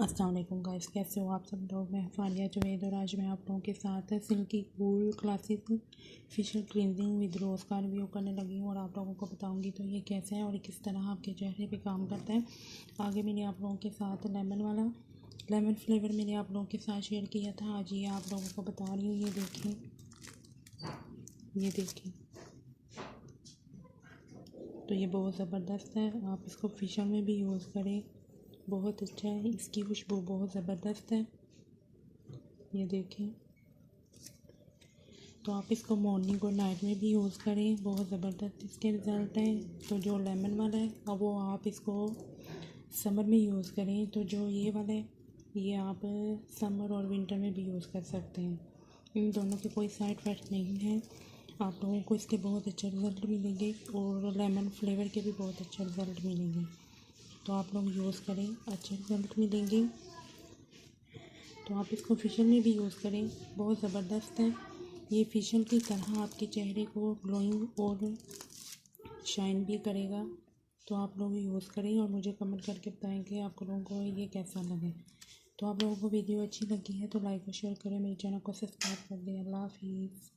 अस्सलाम वालेकुम गाइस, कैसे हो आप सब लोग। मैं फारिया जुवैद और आज मैं आप लोगों के साथ silky cool classic facial cleansing with rose का रिव्यू करने लगी हूँ और आप लोगों को बताऊंगी तो ये कैसे है और किस तरह आपके चेहरे पे काम करता है। आगे मैंने आप लोगों के साथ लेमन फ्लेवर मैंने आप लोगों के साथ शेयर किया था। आज ये आप लोगों को बता रही हूँ। ये देखिए तो ये बहुत ज़बरदस्त है। आप इसको फेशियल में भी यूज़ करें, बहुत अच्छा है। इसकी खुशबू बहुत ज़बरदस्त है। ये देखें तो आप इसको मॉर्निंग और नाइट में भी यूज़ करें, बहुत ज़बरदस्त इसके रिज़ल्ट हैं। तो जो लेमन वाला है अब वो आप इसको समर में यूज़ करें। तो जो ये वाला है ये आप समर और विंटर में भी यूज़ कर सकते हैं। इन दोनों के कोई साइड इफ़ेक्ट नहीं है। आप लोगों को इसके बहुत अच्छे रिज़ल्ट मिलेंगे और लेमन फ्लेवर के भी बहुत अच्छे रिज़ल्ट मिलेंगे। तो आप लोग यूज़ करें, अच्छे रिज़ल्ट मिलेंगे। तो आप इसको फेशियल में भी यूज़ करें, बहुत ज़बरदस्त है। ये फेशियल की तरह आपके चेहरे को ग्लोइंग और शाइन भी करेगा। तो आप लोग यूज़ करें और मुझे कमेंट करके बताएं कि आप लोगों को ये कैसा लगे। तो आप लोगों को वीडियो अच्छी लगी है तो लाइक और शेयर करें, मेरे चैनल को सब्सक्राइब कर दें। अल्लाह हाफिज़।